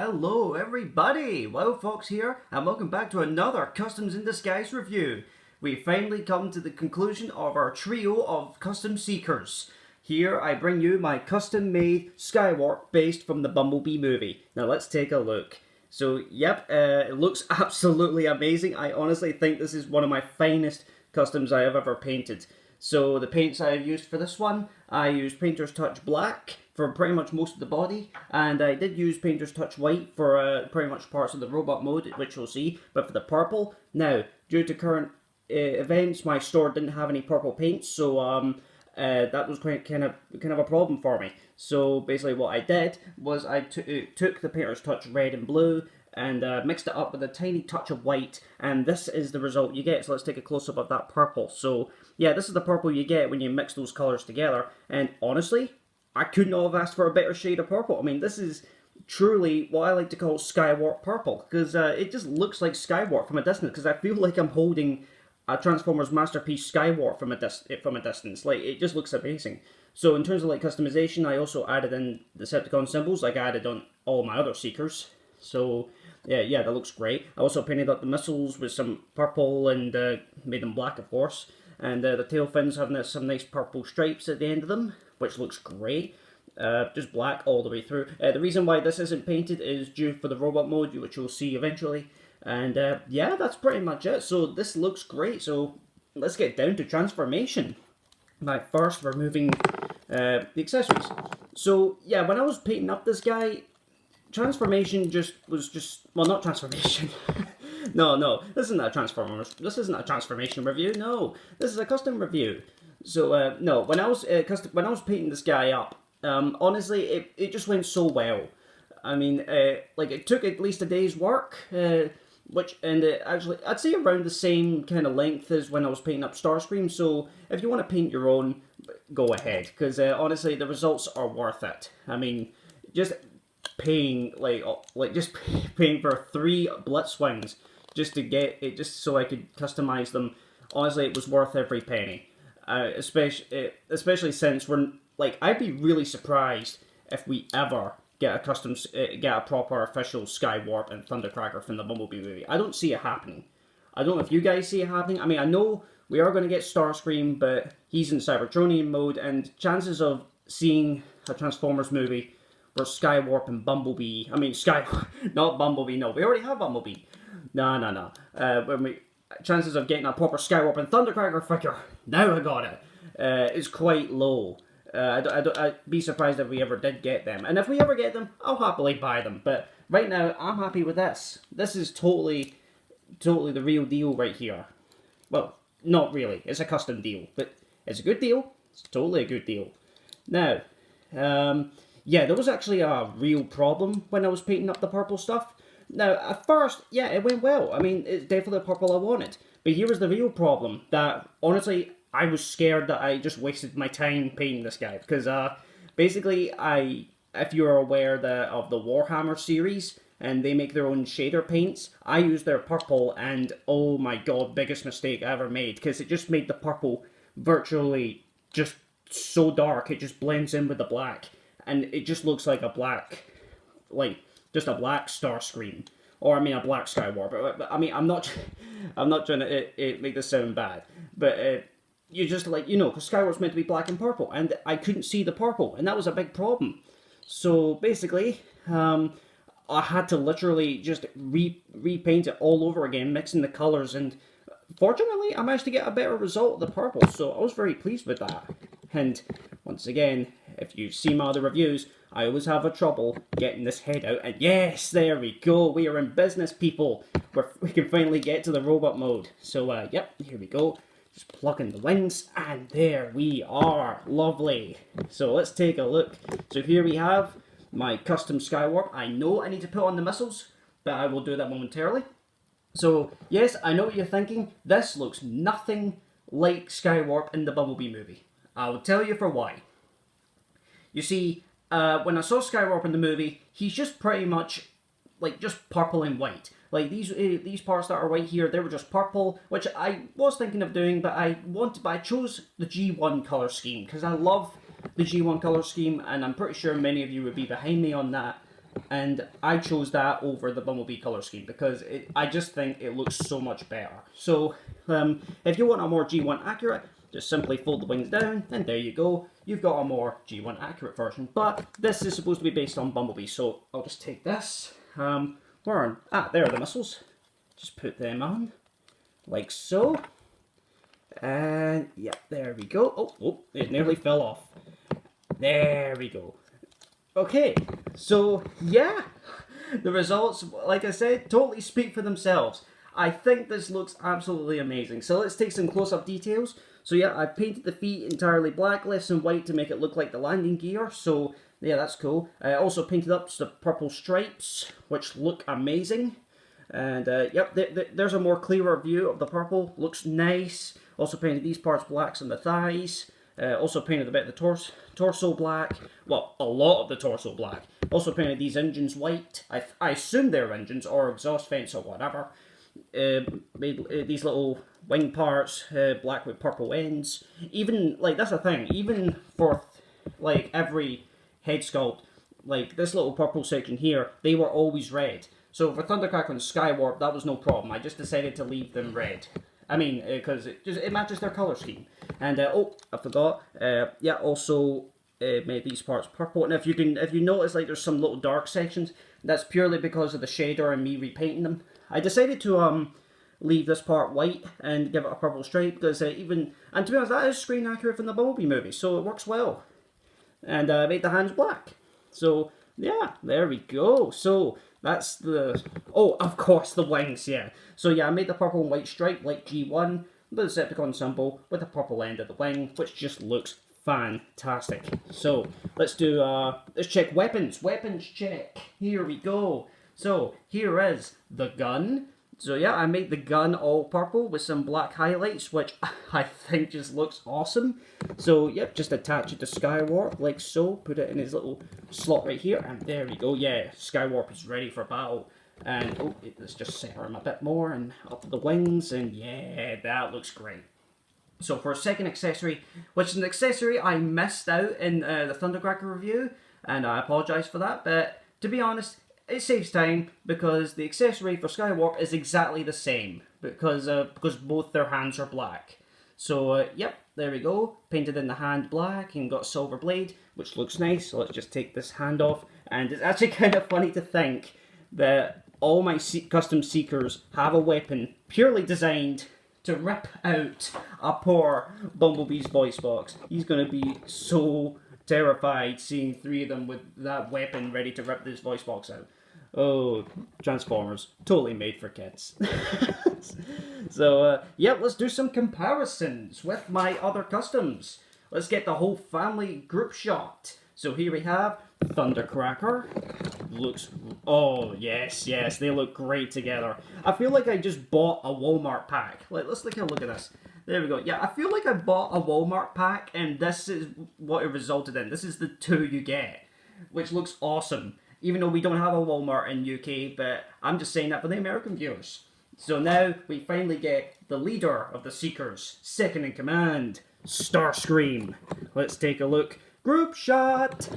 Hello everybody, WoWFox here, and welcome back to another Customs in Disguise review. We've finally come to the conclusion of our trio of custom seekers. Here I bring you my custom-made Skywarp based from the Bumblebee movie. Now let's take a look. So yep, it looks absolutely amazing. I honestly think this is one of my finest customs I have ever painted. So the paints I used for this one, I used Painter's Touch Black for pretty much most of the body, and I did use Painter's Touch White for pretty much parts of the robot mode, which you'll see, but for the purple, now, due to current events, my store didn't have any purple paints, so that was kind of a problem for me. So basically what I did was I took the Painter's Touch Red and Blue, and mixed it up with a tiny touch of white, and this is the result you get. So let's take a close-up of that purple. So yeah, this is the purple you get when you mix those colours together, and honestly, I could not have asked for a better shade of purple. I mean, this is truly what I like to call Skywarp purple, because it just looks like Skywarp from a distance, because I feel like I'm holding a Transformers masterpiece Skywarp from a distance. Like, it just looks amazing. So in terms of like customization, I also added in the Decepticon symbols like I added on all my other Seekers. So yeah, that looks great. I also painted up the missiles with some purple and made them black, of course. And the tail fins have some nice purple stripes at the end of them, which looks great. Just black all the way through. The reason why this isn't painted is due for the robot mode, which you'll see eventually. And yeah, that's pretty much it. So this looks great. So let's get down to transformation. By first removing the accessories. So yeah, when I was painting up this guy, transformation well, not transformation. no, this isn't a Transformers. This isn't a transformation review. No, this is a custom review. So no, when I was painting this guy up, honestly, it just went so well. I mean, like it took at least a day's work, actually I'd say around the same kind of length as when I was painting up Starscream. So if you want to paint your own, go ahead, because honestly, the results are worth it. I mean, just paying just paying for 3 blitz swings just to get it, just so I could customize them. Honestly, it was worth every penny. Especially since I'd be really surprised if we ever get a proper official Skywarp and Thundercracker from the Bumblebee movie. I don't see it happening. I don't know if you guys see it happening. I mean, I know we are going to get Starscream, but he's in Cybertronian mode, and chances of seeing a Transformers movie where Skywarp and Bumblebee, not Bumblebee, no, we already have Bumblebee. No. Chances of getting a proper Skywarp and Thundercracker figure, now I got it, is quite low. I'd be surprised if we ever did get them. And if we ever get them, I'll happily buy them. But right now, I'm happy with this. This is totally the real deal right here. Well, not really. It's a custom deal. But it's a good deal. It's totally a good deal. Now, yeah, there was actually a real problem when I was painting up the purple stuff. Now, at first, yeah, it went well. I mean, it's definitely the purple I wanted. But here was the real problem, that, honestly, I was scared that I just wasted my time painting this guy. Because, basically, if you're aware of the Warhammer series, and they make their own shader paints, I used their purple, and oh my god, biggest mistake I ever made. Because it just made the purple virtually just so dark, it just blends in with the black. And it just looks like a black, just a black Starscream, or a black Skywarp. I mean, I'm not trying to make this sound bad, but you just because Skywarp's meant to be black and purple, and I couldn't see the purple, and that was a big problem. So basically, I had to literally just repaint it all over again, mixing the colors, and fortunately, I managed to get a better result of the purple. So I was very pleased with that. And once again, if you see my other reviews, I always have a trouble getting this head out. And yes, there we go. We are in business, people. We can finally get to the robot mode. So, yep, here we go. Just plug in the wings, and there we are. Lovely. So let's take a look. So here we have my custom Skywarp. I know I need to put on the missiles, but I will do that momentarily. So, yes, I know what you're thinking. This looks nothing like Skywarp in the Bumblebee movie. I will tell you for why. You see, when I saw Skywarp in the movie, he's just pretty much, just purple and white. Like, these parts that are white here, they were just purple, which I was thinking of doing, but I chose the G1 colour scheme, because I love the G1 colour scheme, and I'm pretty sure many of you would be behind me on that. And I chose that over the Bumblebee color scheme because I just think it looks so much better. So if you want a more G1 accurate, just simply fold the wings down, and there you go. You've got a more G1 accurate version. But this is supposed to be based on Bumblebee, so I'll just take this. Where are, there are the missiles. Just put them on, like so. And yeah, there we go. Oh, it nearly fell off. There we go. Okay, so yeah, the results, like I said, totally speak for themselves. I think this looks absolutely amazing. So let's take some close-up details. So yeah, I painted the feet entirely black, left some white to make it look like the landing gear. So yeah, that's cool. I also painted up the purple stripes, which look amazing. And yep, there's a more clearer view of the purple. Looks nice. Also painted these parts blacks on the thighs. Also painted a bit of the torso black. Well, a lot of the torso black. Also painted these engines white. I assume they're engines or exhaust vents or whatever. Made these little wing parts black with purple ends. Even, like, that's the thing. Even for, like, every head sculpt, like, this little purple section here, they were always red. So for Thundercracker and Skywarp, that was no problem. I just decided to leave them red. I mean, because it matches their color scheme. And oh, I forgot. Yeah, also made these parts purple. And if you notice, like, there's some little dark sections, that's purely because of the shader and me repainting them. I decided to leave this part white and give it a purple stripe because and to be honest, that is screen accurate from the Bumblebee movie, so it works well. And I made the hands black. So yeah, there we go. So that's the, oh, of course, the wings, yeah. So yeah, I made the purple and white stripe like G1, the Decepticon symbol with the purple end of the wing, which just looks fantastic. So let's check weapons. Weapons check. Here we go. So here is the gun. So yeah, I made the gun all purple with some black highlights, which I think just looks awesome. So yep, just attach it to Skywarp like so. Put it in his little slot right here, and there we go. Yeah, Skywarp is ready for battle. And oh, let's just center him a bit more and up the wings, and yeah, that looks great. So for a second accessory, which is an accessory I missed out in the Thundercracker review, and I apologise for that, but to be honest, it saves time because the accessory for Skywarp is exactly the same because both their hands are black. So yep, there we go. Painted in the hand black and got silver blade, which looks nice. So let's just take this hand off. And it's actually kind of funny to think that all my custom Seekers have a weapon purely designed to rip out a poor Bumblebee's voice box. He's going to be so terrified seeing three of them with that weapon ready to rip this voice box out. Oh, Transformers, totally made for kids. So, yeah, let's do some comparisons with my other customs. Let's get the whole family group shot. So here we have Thundercracker. Looks, oh, yes, they look great together. I feel like I just bought a Walmart pack. Let's take a look at this. There we go. Yeah, I feel like I bought a Walmart pack, and this is what it resulted in. This is the two you get, which looks awesome. Even though we don't have a Walmart in UK, but I'm just saying that for the American viewers. So now we finally get the leader of the Seekers, second in command, Starscream. Let's take a look. Group shot!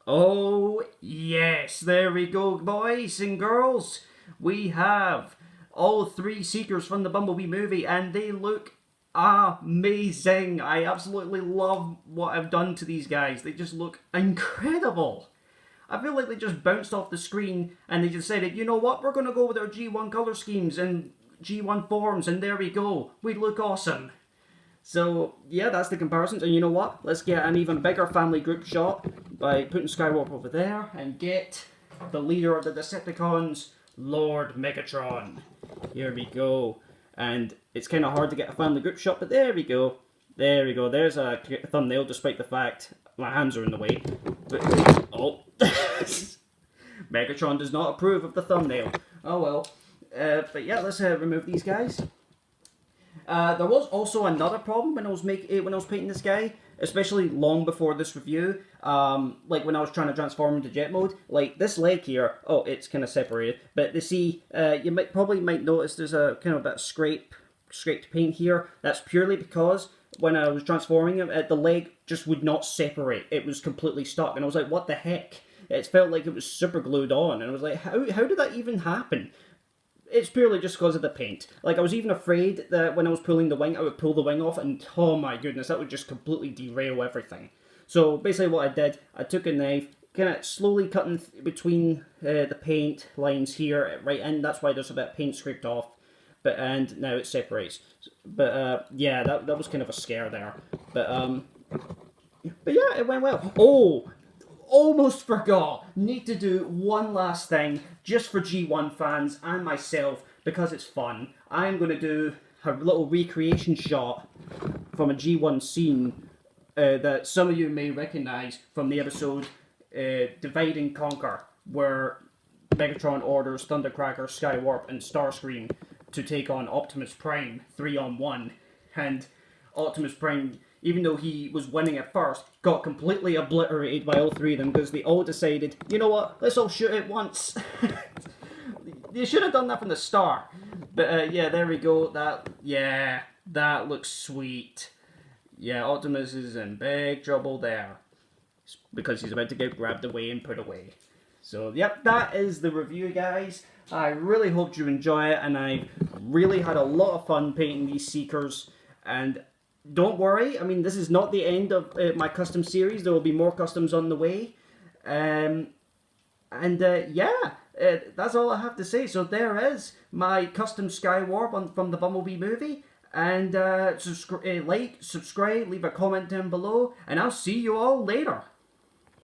Oh, yes, there we go, boys and girls. We have all three Seekers from the Bumblebee movie, and they look amazing. I absolutely love what I've done to these guys. They just look incredible. I feel like they just bounced off the screen and they decided, you know what, we're going to go with our G1 colour schemes and G1 forms, and there we go. We look awesome. So, yeah, that's the comparisons. And you know what? Let's get an even bigger family group shot by putting Skywarp over there and get the leader of the Decepticons, Lord Megatron. Here we go. And it's kind of hard to get a family group shot, but there we go. There we go. There's a thumbnail, despite the fact my hands are in the way. But, oh. Megatron does not approve of the thumbnail. Oh well. But yeah, let's remove these guys. There was also another problem when I was painting this guy, especially long before this review. Like when I was trying to transform into jet mode. Like this leg here. Oh, it's kind of separated. But you might notice there's a kind of a bit of scraped paint here. That's purely because when I was transforming him, the leg just would not separate. It was completely stuck, and I was like, what the heck? it felt like it was super glued on, and I was like, how did that even happen? It's purely just because of the paint. Like, I was even afraid that when I was pulling the wing, I would pull the wing off, and oh my goodness, that would just completely derail everything. So basically what I did, I took a knife, kind of slowly cutting between the paint lines here at right end. That's why there's a bit of paint scraped off. And now it separates. But yeah, that was kind of a scare there. But yeah, it went well. Oh, almost forgot. Need to do one last thing just for G1 fans and myself because it's fun. I'm going to do a little recreation shot from a G1 scene that some of you may recognise from the episode Divide and Conquer, where Megatron orders Thundercracker, Skywarp, and Starscream to take on Optimus Prime 3-on-1, and Optimus Prime, even though he was winning at first, got completely obliterated by all three of them because they all decided, you know what, let's all shoot at once. They should have done that from the start. But yeah, there we go. That looks sweet. Yeah, Optimus is in big trouble there because he's about to get grabbed away and put away. So, yep, that is the review, guys. I really hope you enjoy it, and I really had a lot of fun painting these Seekers. And don't worry, I mean, this is not the end of my custom series. There will be more customs on the way. Yeah, that's all I have to say. So there is my custom Skywarp from the Bumblebee movie. And like, subscribe, leave a comment down below, and I'll see you all later.